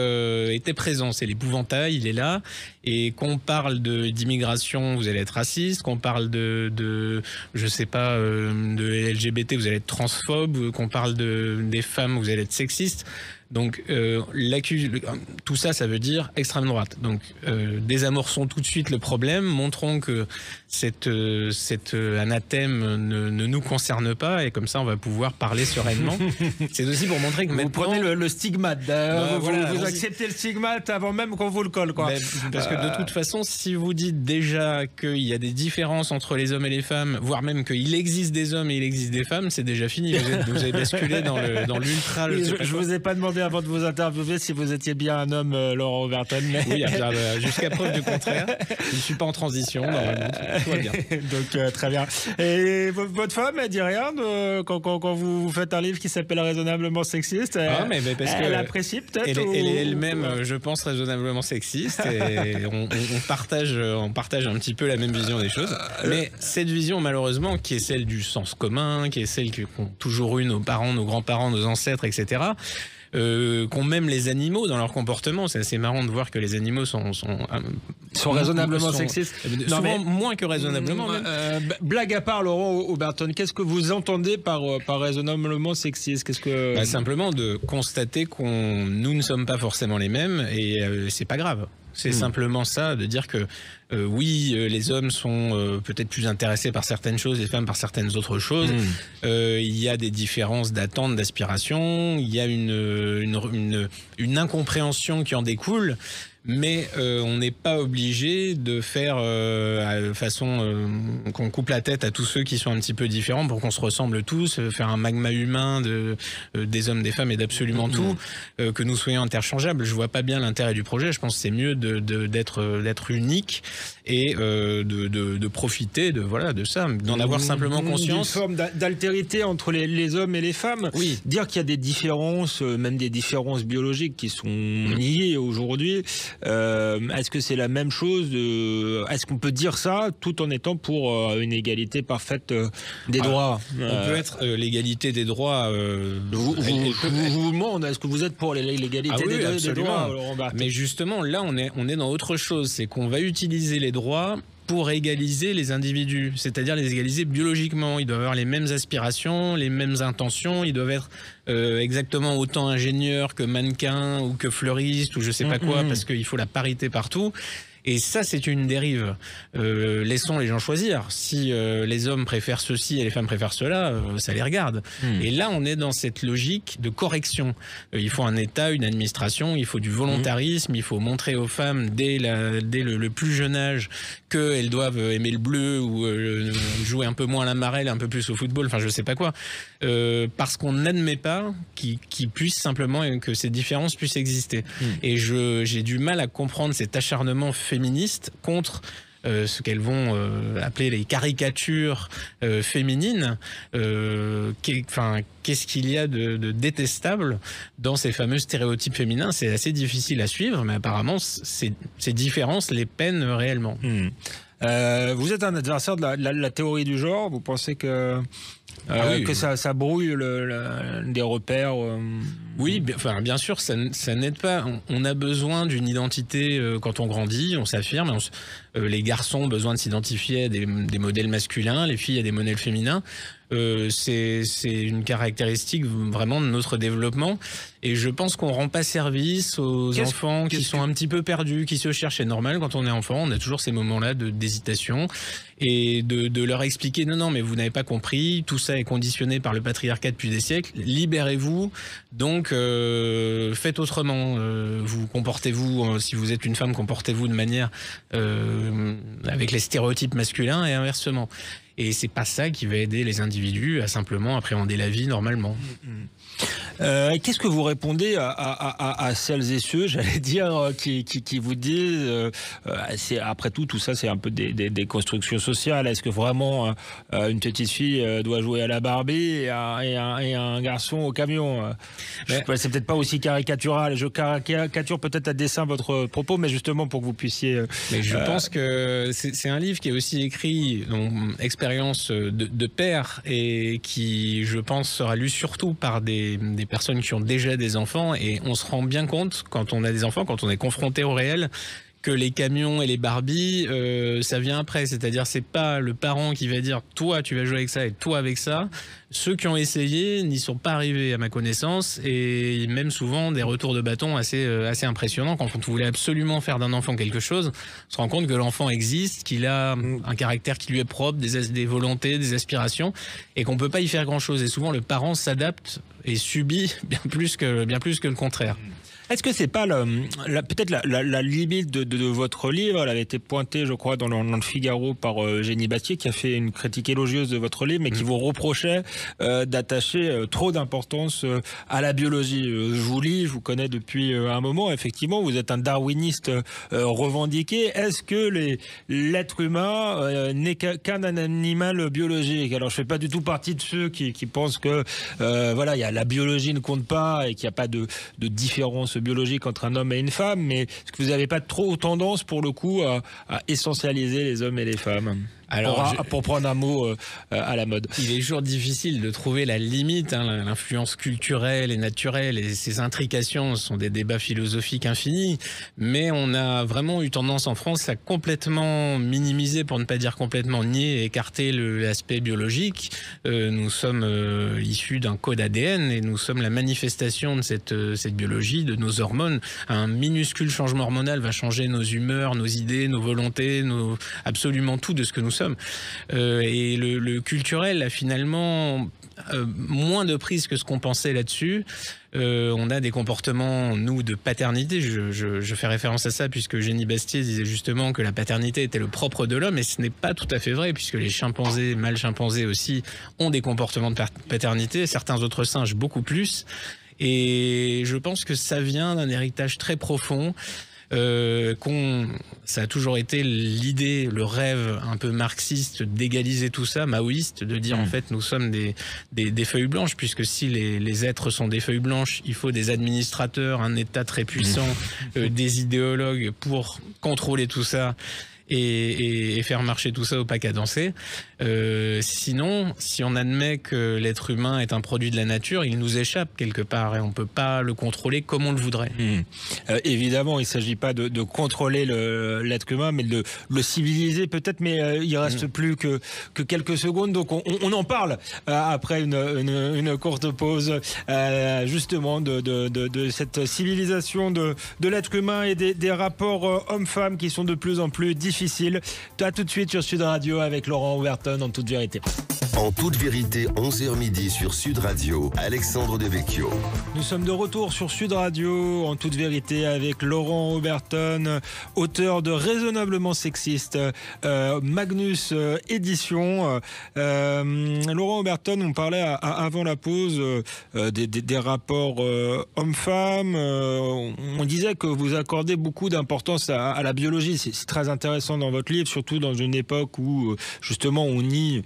présent. C'est l'épouvantail, il est là. Et qu'on parle d'immigration, vous allez être raciste. Qu'on parle de LGBT, vous allez être transphobe. Qu'on parle des femmes, vous allez être sexiste. Donc tout ça, ça veut dire extrême droite. Donc désamorçons tout de suite le problème, montrons que cet anathème ne nous concerne pas, et comme ça on va pouvoir parler sereinement. C'est aussi pour montrer que vous prenez le stigmate, vous acceptez le stigmate avant même qu'on vous le colle, quoi. Parce que de toute façon, si vous dites déjà qu'il y a des différences entre les hommes et les femmes, voire même qu'il existe des hommes et il existe des femmes, c'est déjà fini. Vous avez basculé dans l'ultra. Je vous ai pas demandé demandé avant de vous interviewer si vous étiez bien un homme, Laurent Oberton. Mais... Oui, jusqu'à preuve du contraire. Je ne suis pas en transition, normalement. Tout va bien. Donc, très bien. Et votre femme, elle dit rien quand vous faites un livre qui s'appelle Raisonnablement sexiste? Parce elle apprécie peut-être? Elle est elle-même, je pense, raisonnablement sexiste. Et on partage un petit peu la même vision des choses. Mais cette vision, malheureusement, qui est celle du sens commun, qui est celle qu'ont toujours eu nos parents, nos grands-parents, nos ancêtres, etc., qu'ont même les animaux dans leur comportement. C'est assez marrant de voir que les animaux sont raisonnablement sexistes. Souvent moins que raisonnablement. Blague à part, Laurent Oberton, qu'est-ce que vous entendez par raisonnablement sexiste? Qu'est-ce que... Simplement de constater nous ne sommes pas forcément les mêmes et c'est pas grave. C'est simplement ça, de dire que oui, les hommes sont peut-être plus intéressés par certaines choses, les femmes par certaines autres choses. Il y a des différences d'attente, d'aspiration. Il y a une incompréhension qui en découle. Mais on n'est pas obligé de faire façon qu'on coupe la tête à tous ceux qui sont un petit peu différents pour qu'on se ressemble tous, faire un magma humain des hommes, des femmes et d'absolument tout, que nous soyons interchangeables. Je vois pas bien l'intérêt du projet. Je pense que c'est mieux d'être unique et de profiter de ça, d'en avoir simplement conscience. Une forme d'altérité entre les hommes et les femmes. Oui. Dire qu'il y a des différences, même des différences biologiques qui sont liées aujourd'hui. Est-ce que c'est la même chose? Est-ce qu'on peut dire ça tout en étant pour une égalité parfaite des droits? On peut être l'égalité des droits. Je vous demande, est-ce que vous êtes pour l'égalité des droits, Laurent Oberton? Mais justement, là, on est dans autre chose. C'est qu'on va utiliser les droits pour égaliser les individus, c'est-à-dire les égaliser biologiquement. Ils doivent avoir les mêmes aspirations, les mêmes intentions, ils doivent être exactement autant ingénieurs que mannequins ou que fleuristes ou je sais pas quoi, parce qu'il faut la parité partout. Et ça, c'est une dérive. Laissons les gens choisir. Si les hommes préfèrent ceci et les femmes préfèrent cela, ça les regarde. Et là, on est dans cette logique de correction. Il faut un État, une administration, il faut du volontarisme, il faut montrer aux femmes dès le plus jeune âge qu'elles doivent aimer le bleu ou jouer un peu moins à la marelle, un peu plus au football, enfin je sais pas quoi. Parce qu'on n'admet pas qu'il puisse simplement, que ces différences puissent exister. Et j'ai du mal à comprendre cet acharnement féministe contre ce qu'elles vont appeler les caricatures féminines. Qu'est-ce qu'il y a de détestable dans ces fameux stéréotypes féminins? C'est assez difficile à suivre, mais apparemment ces différences les peinent réellement. Vous êtes un adversaire de la théorie du genre. Vous pensez que que ça brouille des repères? Oui, bien sûr, ça n'aide pas. On a besoin d'une identité quand on grandit, on s'affirme. Les garçons ont besoin de s'identifier à des modèles masculins, les filles à des modèles féminins. C'est une caractéristique vraiment de notre développement. Et je pense qu'on rend pas service aux enfants qui sont un petit peu perdus, qui se cherchent. C'est normal, quand on est enfant, on a toujours ces moments-là d'hésitation. Et de leur expliquer, non, mais vous n'avez pas compris, tout ça est conditionné par le patriarcat depuis des siècles, libérez-vous, donc faites autrement. Vous comportez-vous, si vous êtes une femme, comportez-vous de manière avec les stéréotypes masculins et inversement. Et c'est pas ça qui va aider les individus à simplement appréhender la vie normalement. Qu'est-ce que vous répondez à celles et ceux, j'allais dire, qui vous disent, après tout ça, c'est un peu des constructions sociales. Est-ce que vraiment une petite fille doit jouer à la Barbie et un garçon au camion? C'est peut-être pas aussi caricatural. Je caricature peut-être à dessein votre propos, mais justement pour que vous puissiez... Mais je pense que c'est un livre qui est aussi écrit, donc, expérience de père, et qui, je pense, sera lu surtout par des personnes qui ont déjà des enfants, et on se rend bien compte quand on a des enfants, quand on est confronté au réel, que les camions et les Barbies, ça vient après. C'est-à-dire, c'est pas le parent qui va dire toi tu vas jouer avec ça et toi avec ça. Ceux qui ont essayé n'y sont pas arrivés à ma connaissance, et même souvent des retours de bâton assez impressionnants. Quand on voulait absolument faire d'un enfant quelque chose, on se rend compte que l'enfant existe, qu'il a un caractère qui lui est propre, des volontés, des aspirations, et qu'on peut pas y faire grand-chose. Et souvent le parent s'adapte et subit bien plus que le contraire. Est-ce que c'est pas peut-être la limite de votre livre? Elle avait été pointée, je crois, dans le Figaro par Eugénie Bastier, qui a fait une critique élogieuse de votre livre, mais qui vous reprochait d'attacher trop d'importance à la biologie. Je vous lis, je vous connais depuis un moment. Effectivement, vous êtes un darwiniste revendiqué. Est-ce que l'être humain n'est qu'un animal biologique? Alors, je fais pas du tout partie de ceux qui pensent que voilà, la biologie ne compte pas et qu'il n'y a pas de différence biologique entre un homme et une femme, mais est-ce que vous n'avez pas trop tendance, pour le coup, à essentialiser les hommes et les femmes? Alors, pour prendre un mot à la mode. Il est toujours difficile de trouver la limite, hein, l'influence culturelle et naturelle et ses intrications sont des débats philosophiques infinis, mais on a vraiment eu tendance en France à complètement minimiser, pour ne pas dire complètement nier et écarter l'aspect biologique. Nous sommes issus d'un code ADN et nous sommes la manifestation de cette biologie, de nos hormones. Un minuscule changement hormonal va changer nos humeurs, nos idées, nos volontés, absolument tout de ce que nous sommes. Et le culturel a finalement moins de prise que ce qu'on pensait là-dessus. On a des comportements, nous, de paternité. Je fais référence à ça puisque Eugénie Bastier disait justement que la paternité était le propre de l'homme, et ce n'est pas tout à fait vrai puisque les chimpanzés, mâles chimpanzés aussi, ont des comportements de paternité, certains autres singes beaucoup plus. Et je pense que ça vient d'un héritage très profond. Ça a toujours été l'idée, le rêve un peu marxiste d'égaliser tout ça, maoïste, de dire en fait nous sommes des feuilles blanches, puisque si les êtres sont des feuilles blanches, il faut des administrateurs, un État très puissant, des idéologues pour contrôler tout ça et faire marcher tout ça au pas cadencé. Sinon, si on admet que l'être humain est un produit de la nature, il nous échappe quelque part et on ne peut pas le contrôler comme on le voudrait. Évidemment, il ne s'agit pas de contrôler l'être humain, mais de le civiliser peut-être, mais il ne reste plus que quelques secondes, donc on en parle après une courte pause, justement de cette civilisation de l'être humain et des rapports hommes-femmes qui sont de plus en plus difficiles. À tout de suite sur Sud Radio avec Laurent Oberton, en toute vérité. En toute vérité, 11h midi sur Sud Radio, Alexandre Devecchio. Nous sommes de retour sur Sud Radio, en toute vérité, avec Laurent Oberton, auteur de Raisonnablement Sexiste, Magnus Édition. Laurent Oberton, on parlait avant la pause des rapports hommes-femmes. On disait que vous accordez beaucoup d'importance à la biologie. C'est très intéressant dans votre livre, surtout dans une époque où justement on nie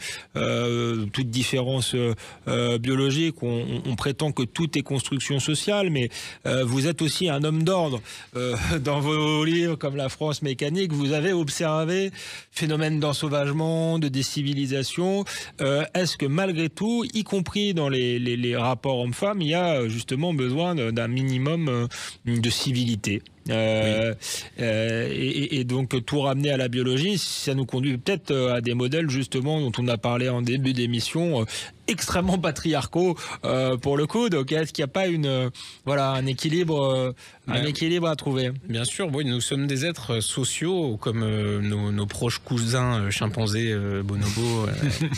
toute différence biologique. On prétend que tout est construction sociale, mais vous êtes aussi un homme d'ordre. Dans vos livres comme La France mécanique, vous avez observé phénomène d'ensauvagement, de décivilisation. Est-ce que malgré tout, y compris dans les rapports hommes-femmes, il y a justement besoin d'un minimum de civilité? Et donc tout ramener à la biologie, ça nous conduit peut-être à des modèles justement dont on a parlé en début d'émission, extrêmement patriarcaux pour le coup. Donc est-ce qu'il n'y a pas un équilibre à trouver? Bien sûr, oui, nous sommes des êtres sociaux comme nos proches cousins chimpanzés, bonobos,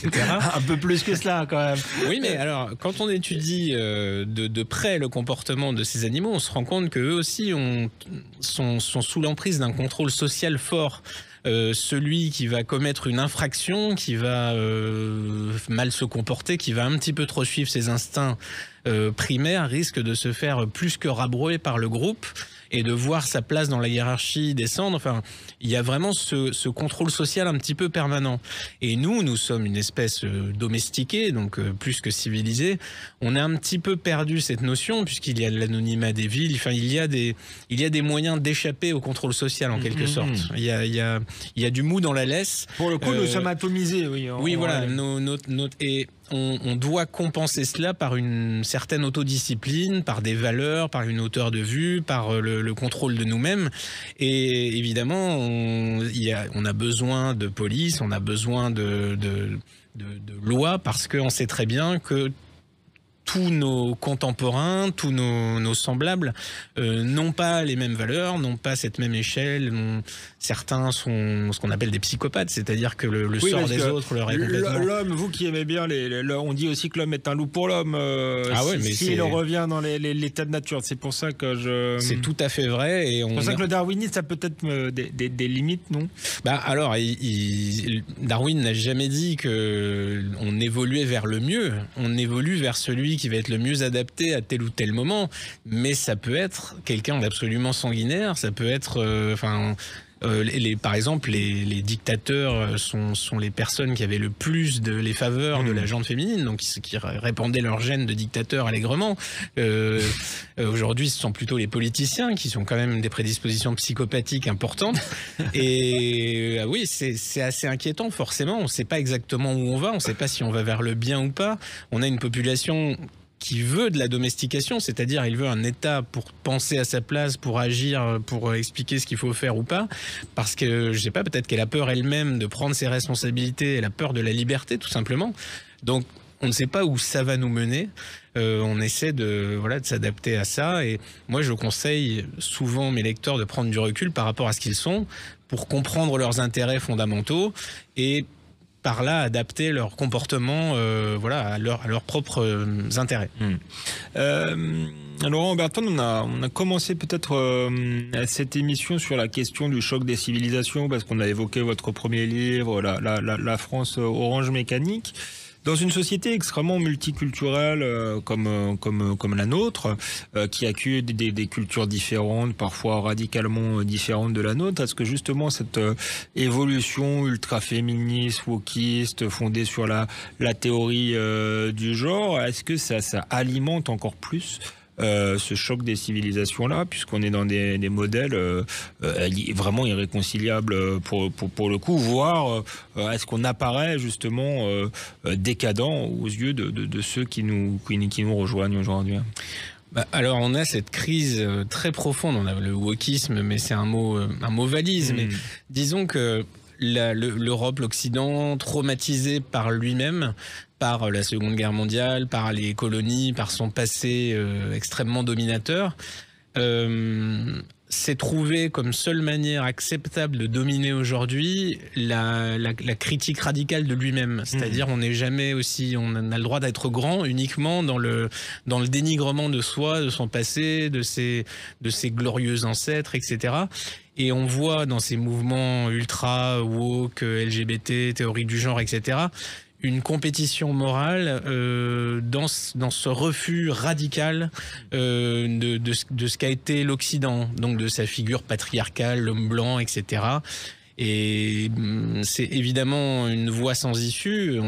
etc. Un peu plus que cela quand même. Oui, mais alors quand on étudie de près le comportement de ces animaux, on se rend compte qu'eux aussi sont sous l'emprise d'un contrôle social fort. Celui qui va commettre une infraction, qui va mal se comporter, qui va un petit peu trop suivre ses instincts primaires, risque de se faire plus que rabrouer par le groupe et de voir sa place dans la hiérarchie descendre. Enfin, il y a vraiment ce contrôle social un petit peu permanent. Et nous sommes une espèce domestiquée, donc plus que civilisée. On a un petit peu perdu cette notion, puisqu'il y a l'anonymat des villes. Enfin, il y a des moyens d'échapper au contrôle social, en quelque sorte. Il y a du mou dans la laisse. Pour le coup, nous sommes atomisés, oui. Oui, voilà. Et on doit compenser cela par une certaine autodiscipline, par des valeurs, par une hauteur de vue, par le contrôle de nous-mêmes. Et évidemment, on a besoin de police, on a besoin de lois, parce qu'on sait très bien que tous nos contemporains, tous nos semblables n'ont pas les mêmes valeurs, n'ont pas cette même échelle. Certains sont ce qu'on appelle des psychopathes, c'est-à-dire que le sort des autres leur est complètement... L'homme, vous qui aimez bien, on dit aussi que l'homme est un loup pour l'homme. S'il revient dans l'état de nature, c'est pour ça que C'est tout à fait vrai. C'est pour ça que le darwinisme, ça peut être des limites, non? Alors, Darwin n'a jamais dit qu'on évoluait vers le mieux. On évolue vers celui qui va être le mieux adapté à tel ou tel moment. Mais ça peut être quelqu'un d'absolument sanguinaire. Ça peut être... par exemple, les dictateurs sont les personnes qui avaient le plus les faveurs de la gente féminine, donc qui répandaient leur gène de dictateur allègrement. Aujourd'hui, ce sont plutôt les politiciens qui sont quand même des prédispositions psychopathiques importantes. Et oui, c'est assez inquiétant, forcément. On ne sait pas exactement où on va, on ne sait pas si on va vers le bien ou pas. On a une population qui veut de la domestication, c'est-à-dire il veut un État pour penser à sa place, pour agir, pour expliquer ce qu'il faut faire ou pas, parce que, je sais pas, peut-être qu'elle a peur elle-même de prendre ses responsabilités, elle a peur de la liberté, tout simplement. Donc, on ne sait pas où ça va nous mener. On essaie de s'adapter à ça. Et moi, je conseille souvent mes lecteurs de prendre du recul par rapport à ce qu'ils sont, pour comprendre leurs intérêts fondamentaux et par là adapter leur comportement à leurs propres intérêts. Laurent Oberton, on a commencé peut-être cette émission sur la question du choc des civilisations, parce qu'on a évoqué votre premier livre, la France orange mécanique. Dans une société extrêmement multiculturelle comme la nôtre, qui accueille des cultures différentes, parfois radicalement différentes de la nôtre, est-ce que justement cette évolution ultra-féministe, wokiste, fondée sur la théorie du genre, est-ce que ça alimente encore plus ce choc des civilisations-là, puisqu'on est dans des modèles vraiment irréconciliables pour le coup, voire est-ce qu'on apparaît justement décadent aux yeux de ceux qui nous rejoignent aujourd'hui? Alors on a cette crise très profonde, on a le wokisme, mais c'est un mot valise, mais disons que l'Europe, l'Occident, traumatisé par lui-même, par la Seconde Guerre mondiale, par les colonies, par son passé extrêmement dominateur, s'est trouvé comme seule manière acceptable de dominer aujourd'hui la critique radicale de lui-même. C'est-à-dire on n'est jamais aussi... On a le droit d'être grand uniquement dans le dénigrement de soi, de son passé, de ses glorieux ancêtres, etc. Et on voit dans ces mouvements ultra, woke, LGBT, théorie du genre, etc., une compétition morale dans ce refus radical de ce qu'a été l'Occident, donc de sa figure patriarcale, l'homme blanc, etc. Et c'est évidemment une voie sans issue.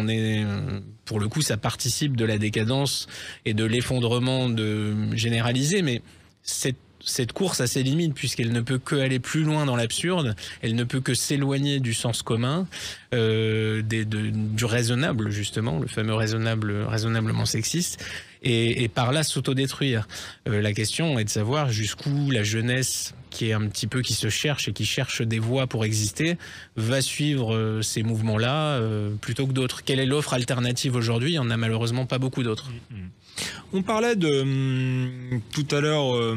Pour le coup, ça participe de la décadence et de l'effondrement généralisé, mais cette course a ses limites, puisqu'elle ne peut que aller plus loin dans l'absurde, elle ne peut que s'éloigner du sens commun, du raisonnable, justement, le fameux raisonnablement sexiste, et par là s'autodétruire. La question est de savoir jusqu'où la jeunesse, qui se cherche et qui cherche des voies pour exister, va suivre ces mouvements-là plutôt que d'autres. Quelle est l'offre alternative aujourd'hui? Il n'y en a malheureusement pas beaucoup d'autres. On parlait tout à l'heure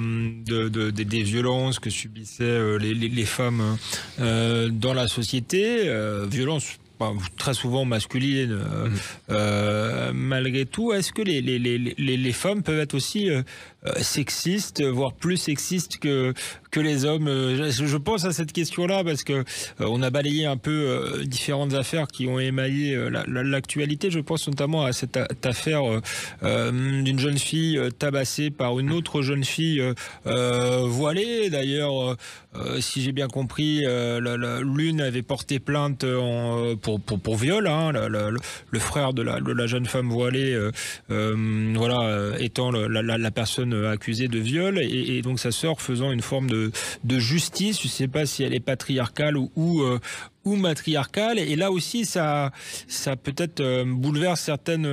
des violences que subissaient les femmes dans la société, violences très souvent masculines malgré tout. Est-ce que les femmes peuvent être aussi sexistes, voire plus sexistes que les hommes? Je pense à cette question-là parce que on a balayé un peu différentes affaires qui ont émaillé l'actualité. Je pense notamment à cette affaire d'une jeune fille tabassée par une autre jeune fille voilée. D'ailleurs, si j'ai bien compris, l'une avait porté plainte pour viol, hein, le frère de la jeune femme voilée, étant la personne accusée de viol, et donc sa sœur faisant une forme de justice. Je ne sais pas si elle est patriarcale ou matriarcale, et là aussi ça peut-être bouleverse certaines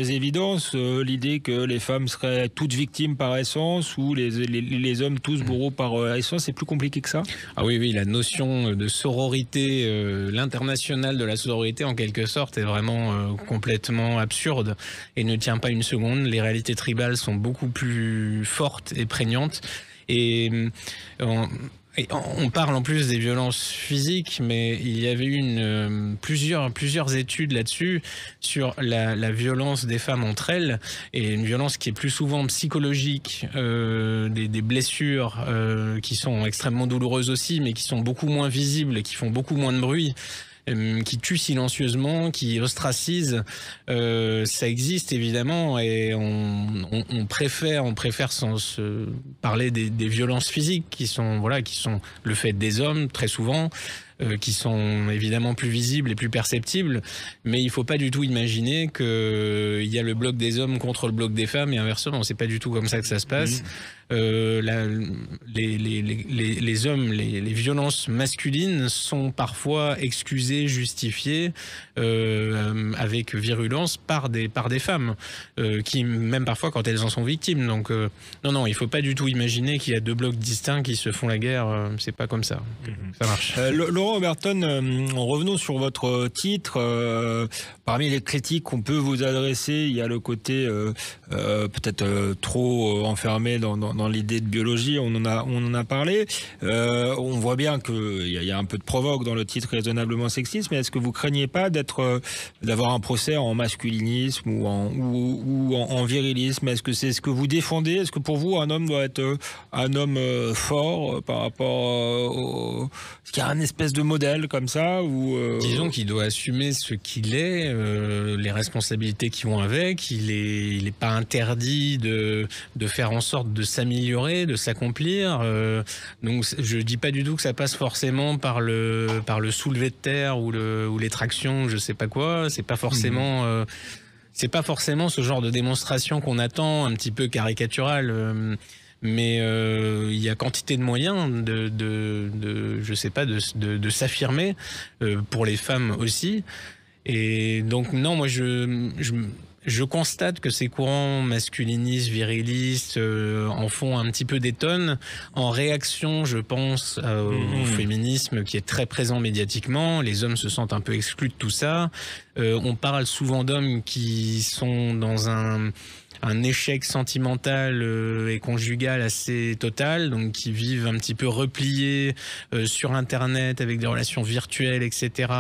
évidences, l'idée que les femmes seraient toutes victimes par essence ou les hommes tous bourreaux par essence. C'est plus compliqué que ça. Ah oui, la notion de sororité, l'international de la sororité en quelque sorte est vraiment complètement absurde et ne tient pas une seconde. Les réalités tribales sont beaucoup plus fortes et prégnantes, et on parle en plus des violences physiques, mais il y avait eu plusieurs études là-dessus, sur la violence des femmes entre elles, et une violence qui est plus souvent psychologique, des blessures qui sont extrêmement douloureuses aussi, mais qui sont beaucoup moins visibles, qui font beaucoup moins de bruit, qui tuent silencieusement, qui ostracisent. Ça existe évidemment, et on préfère se parler des violences physiques qui sont le fait des hommes très souvent, qui sont évidemment plus visibles et plus perceptibles, mais il faut pas du tout imaginer que il y a le bloc des hommes contre le bloc des femmes et inversement. C'est pas du tout comme ça que ça se passe. Les hommes, les violences masculines sont parfois excusées, justifiées avec virulence par des femmes qui, même parfois quand elles en sont victimes. Donc non, il faut pas du tout imaginer qu'il y a deux blocs distincts qui se font la guerre. C'est pas comme ça. Ça marche. Laurent Oberton, en revenant sur votre titre, parmi les critiques qu'on peut vous adresser, il y a le côté peut-être trop enfermé dans l'idée de biologie. On en a parlé. On voit bien qu'il y a un peu de provoque dans le titre raisonnablement sexiste, mais est-ce que vous craignez pas d'avoir un procès en masculinisme ou en virilisme? Est-ce que c'est ce que vous défendez? Est-ce que pour vous un homme doit être un homme fort par rapport est-ce qu'il y a un espèce de modèle comme ça Disons qu'il doit assumer ce qu'il est, les responsabilités qui vont avec. Il est pas interdit de faire en sorte de s'améliorer, de s'accomplir. Donc je dis pas du tout que ça passe forcément par le soulevé de terre ou les tractions, je sais pas quoi. C'est pas forcément ce genre de démonstration qu'on attend, un petit peu caricatural. Mais il y a quantité de moyens de s'affirmer pour les femmes aussi. Et donc non, moi je constate que ces courants masculinistes, virilistes en font un petit peu des tonnes en réaction, je pense, au féminisme qui est très présent médiatiquement. Les hommes se sentent un peu exclus de tout ça. On parle souvent d'hommes qui sont dans un échec sentimental et conjugal assez total, donc qui vivent un petit peu repliés sur Internet avec des relations virtuelles, etc.,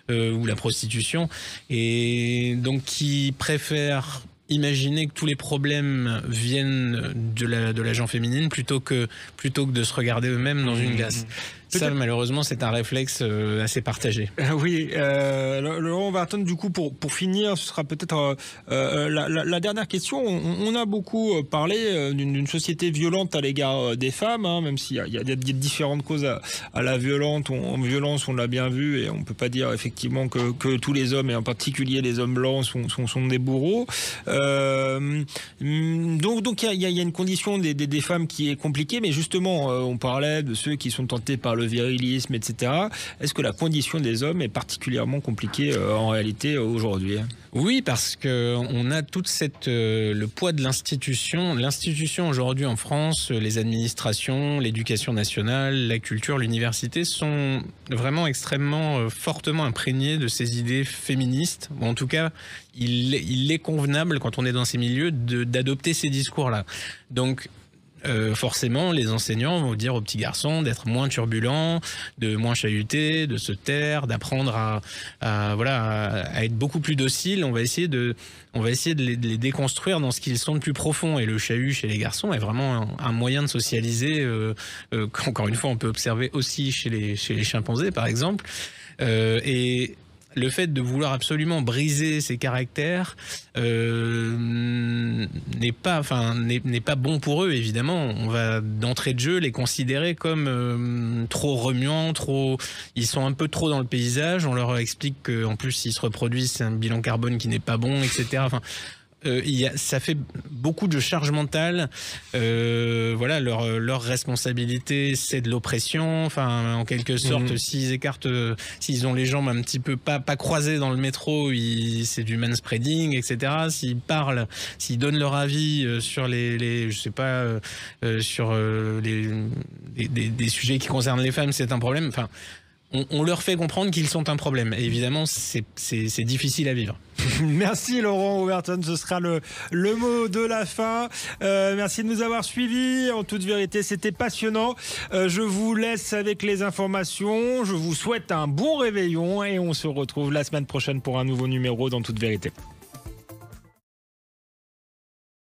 ou la prostitution, et donc qui préfèrent imaginer que tous les problèmes viennent de la féminine plutôt que de se regarder eux-mêmes dans une glace. Ça, malheureusement, c'est un réflexe assez partagé. Oui, Laurent Oberton, du coup, pour finir, ce sera peut-être la dernière question. On a beaucoup parlé d'une société violente à l'égard des femmes, hein, même s'il y a différentes causes à la violence, on l'a bien vu, et on ne peut pas dire effectivement que tous les hommes, et en particulier les hommes blancs, sont des bourreaux. Donc il y a une condition des femmes qui est compliquée, mais justement, on parlait de ceux qui sont tentés par le virilisme, etc. Est-ce que la condition des hommes est particulièrement compliquée en réalité aujourd'hui? Oui, parce que on a toute le poids de l'institution. L'institution aujourd'hui en France, les administrations, l'éducation nationale, la culture, l'université sont vraiment extrêmement fortement imprégnés de ces idées féministes. Bon, en tout cas, il est convenable quand on est dans ces milieux d'adopter ces discours-là. Donc forcément, les enseignants vont dire aux petits garçons d'être moins turbulents, de moins chahuter, de se taire, d'apprendre à être beaucoup plus dociles. On va essayer de les déconstruire dans ce qu'ils sont de plus profond. Et le chahut chez les garçons est vraiment un moyen de socialiser qu'encore une fois on peut observer aussi chez les chimpanzés par exemple. Et le fait de vouloir absolument briser ces caractères n'est pas bon pour eux, évidemment. On va d'entrée de jeu les considérer comme trop remuants, ils sont un peu trop dans le paysage. On leur explique qu'en plus s'ils se reproduisent, c'est un bilan carbone qui n'est pas bon, etc. Enfin, ça fait beaucoup de charge mentale. Voilà, leur responsabilité, c'est de l'oppression. Enfin, en quelque sorte, s'ils ont les jambes un petit peu pas croisées dans le métro, c'est du manspreading, etc. S'ils parlent, s'ils donnent leur avis sur des sujets qui concernent les femmes, c'est un problème. Enfin, on leur fait comprendre qu'ils sont un problème. Et évidemment, c'est difficile à vivre. Merci Laurent Overton, ce sera le mot de la fin. Merci de nous avoir suivis. En toute vérité, c'était passionnant. Je vous laisse avec les informations. Je vous souhaite un bon réveillon et on se retrouve la semaine prochaine pour un nouveau numéro dans Toute Vérité.